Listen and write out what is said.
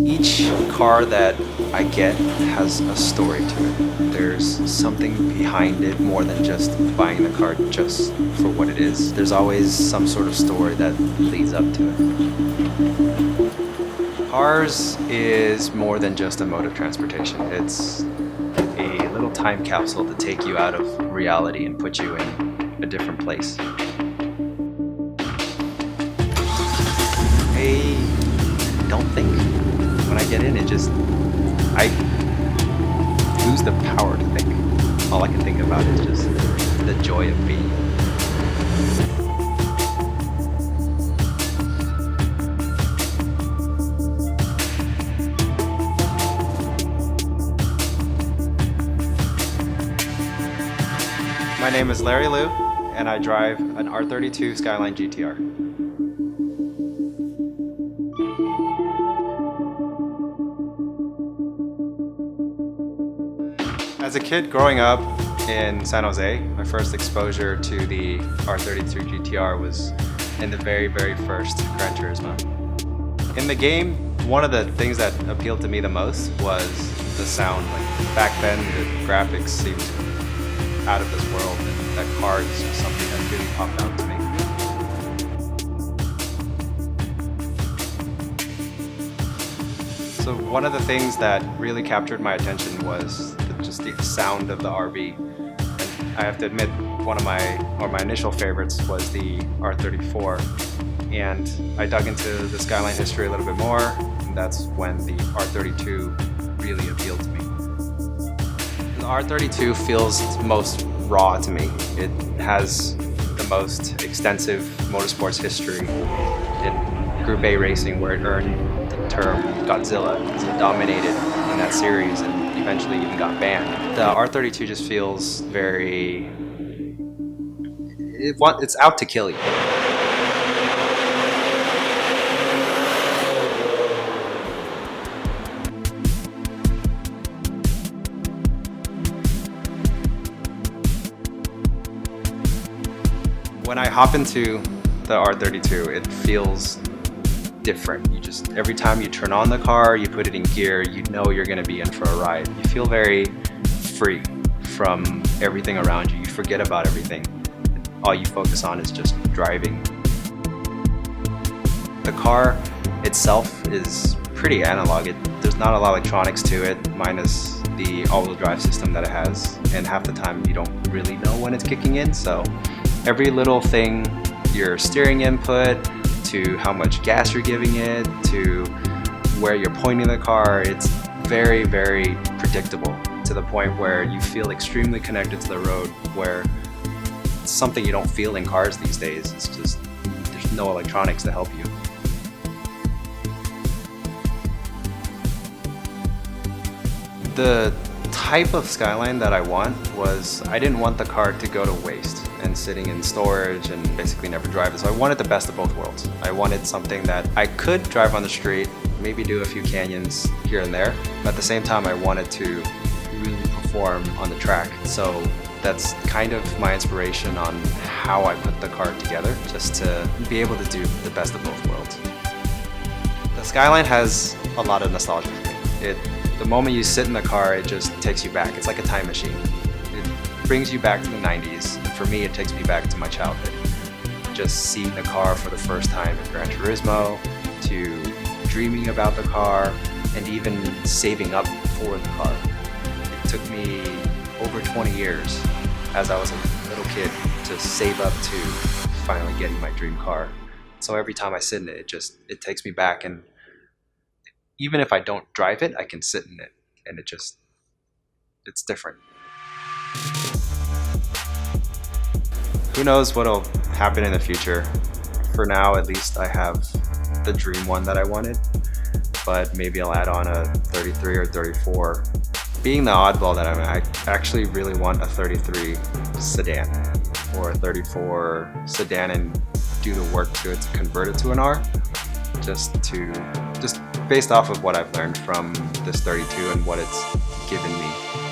Each car that I get has a story to it. There's something behind it more than just buying the car just for what it is. There's always some sort of story that leads up to it. Cars is more than just a mode of transportation. It's a little time capsule to take you out of reality and put you in a different place. I don't think. When I get in, I lose the power to think. All I can think about is just the joy of being. My name is Lerry Liu, and I drive an R32 Skyline GTR. As a kid growing up in San Jose, my first exposure to the R32 GTR was in the very first Gran Turismo. In the game, one of the things that appealed to me the most was the sound. Like back then, the graphics seemed out of this world, and that car is just something that really popped out to me. So one of the things that really captured my attention was just the sound of the RV. And I have to admit, one of my initial favorites was the R34. And I dug into the Skyline history a little bit more, and that's when the R32 really appealed to me. The R32 feels most raw to me. It has the most extensive motorsports history in Group A racing, where it earned the term Godzilla. So it dominated in that series and eventually even got banned. The R32 just feels very... it's out to kill you. When I hop into the R32, it feels different. Every time you turn on the car, you put it in gear, you know you're going to be in for a ride. You feel very free from everything around you. You forget about everything. All you focus on is just driving. The car itself is pretty analog. There's not a lot of electronics to it, minus the all-wheel drive system that it has. And half the time you don't really know when it's kicking in. So every little thing, your steering input, to how much gas you're giving it, to where you're pointing the car, it's very predictable, to the point where you feel extremely connected to the road, where it's something you don't feel in cars these days. It's just, there's no electronics to help you. The type of Skyline that I want was, I didn't want the car to go to waste and sitting in storage and basically never drive it. So I wanted the best of both worlds. I wanted something that I could drive on the street, maybe do a few canyons here and there, but at the same time I wanted to really perform on the track. So that's kind of my inspiration on how I put the car together, just to be able to do the best of both worlds. The Skyline has a lot of nostalgia for me. The moment you sit in the car, it just takes you back. It's like a time machine. It brings you back to the 90s. And for me, it takes me back to my childhood. Just seeing the car for the first time in Gran Turismo, to dreaming about the car, and even saving up for the car. It took me over 20 years as I was a little kid to save up to finally getting my dream car. So every time I sit in it, it takes me back, and even if I don't drive it, I can sit in it, and it's different. Who knows what'll happen in the future. For now, at least, I have the dream one that I wanted, but maybe I'll add on a 33 or 34 Being the oddball that I actually really want a 33 sedan or a 34 sedan and do the work to it to convert it to an R, just based off of what I've learned from this 32 and what it's given me.